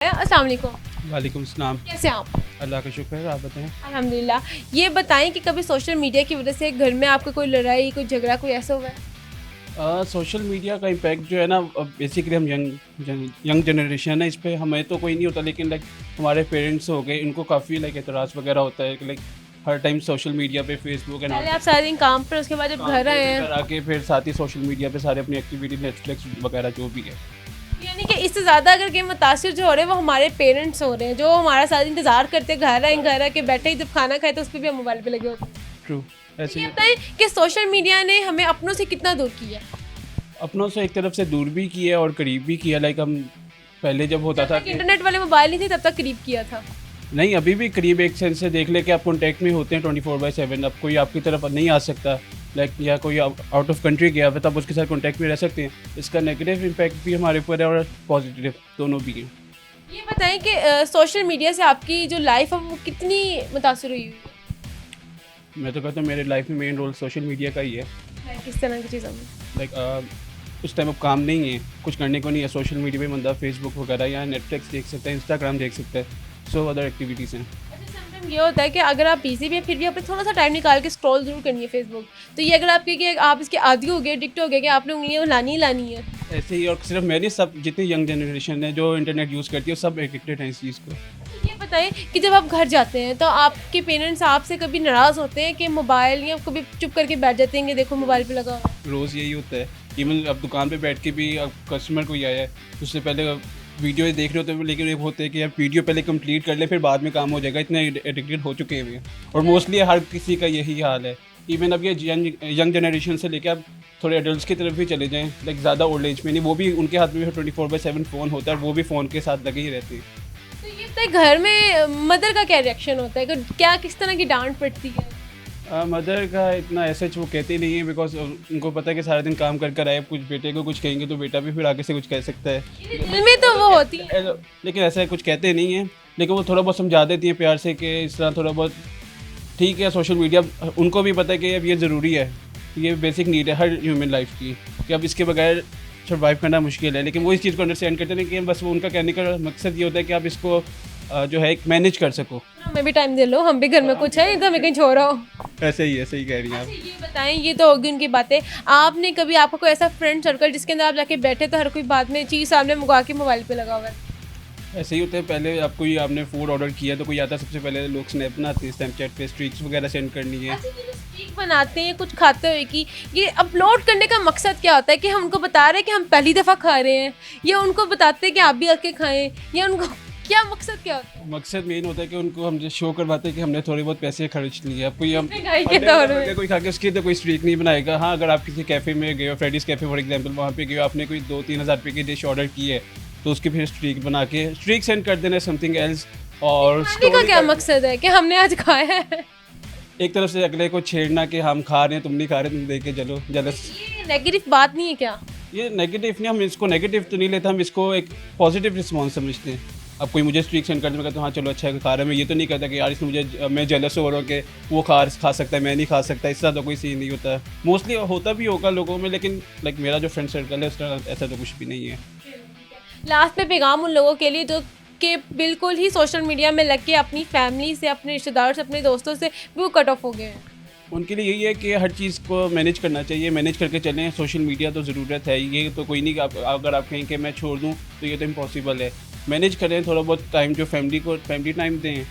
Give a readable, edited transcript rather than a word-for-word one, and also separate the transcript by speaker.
Speaker 1: अस्सलाम वालेकुम।
Speaker 2: वालेकुम सलाम।
Speaker 1: कैसे हैं आप?
Speaker 2: अल्लाह का शुक्र है, आप बताएं।
Speaker 1: अल्हम्दुलिल्लाह। ये बताएं कि कभी सोशल मीडिया की वजह से घर में आपका कोई लड़ाई, कोई झगड़ा, कोई ऐसा हुआ है?
Speaker 2: सोशल मीडिया का इम्पैक्ट जो है ना, बेसिकली हम यंग जनरेशन है, इस पे हमें तो कोई नहीं होता, लेकिन लाइक हमारे पेरेंट्स हो गए, इनको काफ़ी लाइक एतराज़ वगैरह होता है कि लाइक हर टाइम सोशल मीडिया पे फेसबुक एंड
Speaker 1: पहले आप सारा दिन काम पर, उसके बाद जब घर आए हैं,
Speaker 2: घर आके फिर साथ ही सोशल मीडिया पे सारे अपनी एक्टिविटी नेटफ्लिक्स वगैरह जो भी है।
Speaker 1: यानी कि इससे ज़्यादा अगर के मुतासिर जो हो रहे हैं वो हमारे पेरेंट्स हो रहे हैं, जो हमारा सारा दिन इंतज़ार करते हैं, घर आके बैठे ही जब खाना खाए तो उस पर भी हम मोबाइल पे लगे होते हैं।
Speaker 2: ट्रू, ऐसे
Speaker 1: ये
Speaker 2: ही
Speaker 1: बताएं कि सोशल मीडिया ने हमें अपनों से कितना दूर किया?
Speaker 2: अपनों से एक तरफ से दूर भी किया और करीब भी किया। लाइक हम पहले जब होता
Speaker 1: जब
Speaker 2: था
Speaker 1: तक
Speaker 2: कि
Speaker 1: इंटरनेट वाले मोबाइल नहीं थे तब तक करीब किया था।
Speaker 2: नहीं, अभी भी करीब एक सेंस से देख ले कि आप कॉन्टैक्ट में होते हैं 24/7। अब कोई आपकी तरफ नहीं आ सकता, लाइक या कोई आउट ऑफ कंट्री गया हुआ, तब उसके साथ कॉन्टैक्ट में रह सकते हैं। इसका नेगेटिव इम्पैक्ट भी हमारे ऊपर है और पॉजिटिव दोनों भी हैं।
Speaker 1: ये बताएं कि सोशल मीडिया से आपकी जो लाइफ है वो कितनी मुतासर हुई है?
Speaker 2: मैं तो कहता हूँ मेरे लाइफ में मेन रोल सोशल मीडिया का ही है।
Speaker 1: किस तरह की चीज़ों में?
Speaker 2: लाइक उस टाइम अब काम नहीं है, कुछ करने को नहीं है, सोशल मीडिया पे बंदा फेसबुक वगैरह या नेटफ्लिक्स देख सकता है, इंस्टाग्राम देख सकता है, सो अदर एक्टिविटीज़ हैं।
Speaker 1: अच्छा, समटाइम ये होता है कि अगर आप बिजी भी हैं फिर भी आपने थोड़ा सा टाइम निकाल के स्क्रॉल जरूर करनी है फेसबुक, तो ये अगर आपके कि आप इसके आदी हो गए, एडिक्ट हो गए कि आपने उंगलियां लानी ही लानी है।
Speaker 2: ऐसे ही, और सिर्फ मेरी, सब जितनी यंग जनरेशन है जो इंटरनेट यूज़ करती है सब एडिक्टेड हैं इस चीज़ को।
Speaker 1: ये बताएं कि जब आप घर जाते हैं तो आपके पेरेंट्स आपसे कभी नाराज़ होते हैं कि मोबाइल, या कभी चुप करके बैठ जाते हैं कि देखो मोबाइल पे लगा हुआ है?
Speaker 2: रोज़ यही होता है। इवन अब दुकान पे बैठ के भी अब कस्टमर कोई आया है, उससे पहले वीडियो देख रहे होते हैं, लेकिन ये होता है कि यार वीडियो पहले कंप्लीट कर ले फिर बाद में काम हो जाएगा, इतने एडिक्टेड हो चुके हैं और मोस्टली हर किसी का यही हाल है। इवन अब ये यंग जनरेशन से लेकर आप थोड़े एडल्ट्स की तरफ भी चले जाएँ, लाइक ज़्यादा ओल्ड एज में नहीं, वो भी उनके हाथ में 24/7 फ़ोन होता है और वो भी फ़ोन के साथ लगे ही रहते हैं।
Speaker 1: तो ये बताएं घर में मदर का क्या रिएक्शन होता है, क्या किस तरह की डांट पड़ती है?
Speaker 2: मदर का इतना ऐसा वो कहते नहीं है, बिकॉज उनको पता है कि सारा दिन काम कर कर आए, कुछ बेटे को कुछ कहेंगे तो बेटा भी फिर आगे से कुछ कह सकता है।
Speaker 1: दिल में तो वो होती है।
Speaker 2: लेकिन ऐसा कुछ कहते नहीं है, लेकिन वो थोड़ा बहुत समझा देती है प्यार से कि इस तरह थोड़ा बहुत ठीक है। सोशल मीडिया उनको भी पता है कि अब ये ज़रूरी है, ये बेसिक नीड है हर ह्यूमन लाइफ की, कि अब इसके बगैर सर्वाइव करना मुश्किल है। लेकिन वो इस चीज़ को अंडरस्टैंड करते हैं कि बस वो उनका कहने का मकसद ये होता है कि आप इसको जो है मैनेज कर सको।
Speaker 1: हमें भी टाइम दे लो, हम भी घर में कुछ है, नहीं तो हमें कहीं छोड़ आओ।
Speaker 2: ऐसे ही कह रही हैं आप।
Speaker 1: अच्छा, ये बताएं, ये तो होगी उनकी बातें। आपने कभी, आपका कोई ऐसा फ्रेंड सर्कल जिसके अंदर आप जाके बैठे तो हर कोई बाद में चीज़ सामने मंगवा के मोबाइल पे लगा हुआ है?
Speaker 2: ऐसे ही होता है। पहले आप कोई आपने फूड ऑर्डर किया तो कोई आता है, सबसे पहले लोग स्नैप बनाते हैं, स्नैपचैट पे स्ट्रीक्स वगैरह सेंड करनी है।
Speaker 1: अच्छा, ये जो स्ट्रीक बनाते हैं कुछ खाते हुए की, ये अपलोड करने का मकसद क्या होता है? कि हम उनको बता रहे हैं कि हम पहली दफ़ा खा रहे हैं, या उनको बताते हैं कि आप भी आके खाएं, या उनको क्या मकसद क्या होता है?
Speaker 2: मकसद मेन होता है कि उनको हम जो शो करवाते हैं कि हमने थोड़े बहुत पैसे खर्च लिए। अब कोई हम
Speaker 1: महंगाई के दौर में
Speaker 2: कोई खा के उसकी तो कोई स्ट्रीक नहीं बनाएगा। हाँ, अगर आप किसी कैफ़े में गए हो, फ्रेडीज़ कैफ़े फॉर एग्जांपल, वहाँ पे गए हो, आपने कोई 2-3 हज़ार रुपये की डिश ऑर्डर की है, तो उसकी फिर स्ट्रीक बना के स्ट्रीक सेंड कर देना समथिंग एल्स। और
Speaker 1: खाने का क्या मकसद है कि हमने आज खाया है?
Speaker 2: एक तरफ से अगले को छेड़ना कि हम खा रहे हैं, तुम नहीं खा रहे, तुम देख के चलो, जलस।
Speaker 1: ये नेगेटिव बात नहीं है क्या?
Speaker 2: ये नेगेटिव नहीं, हम इसको नेगेटिव तो नहीं लेते, हम इसको एक पॉजिटिव रिस्पॉन्स समझते हैं। अब कोई मुझे स्ट्रीक सेंड कर दे, मैं कहता हूँ हाँ चलो अच्छा है, खा रहा है। मैं ये तो नहीं कहता कि यार इसमें मुझे, मैं जेलस हो रहा हूँ कि वो खा सकता है, मैं नहीं खा सकता। इस तरह तो कोई सीन नहीं होता। मोस्टली होता भी होगा लोगों में, लेकिन लाइक मेरा जो फ्रेंड सर्कल है उस तरह ऐसा तो कुछ भी नहीं है।
Speaker 1: लास्ट में पैगाम उन लोगों के लिए जो कि बिल्कुल ही सोशल मीडिया में लग के अपनी फैमिली से, अपने रिश्तेदारों से, अपने दोस्तों से वो कट ऑफ हो गए हैं।
Speaker 2: उनके लिए यही है कि हर चीज़ को मैनेज करना चाहिए, मैनेज करके चलें। सोशल मीडिया तो ज़रूरत है, ये तो कोई नहीं कि अगर आप कहें कि मैं छोड़ दूँ तो ये तो इम्पॉसिबल है। मैनेज करें, थोड़ा बहुत टाइम जो फैमिली को फैमिली टाइम दें,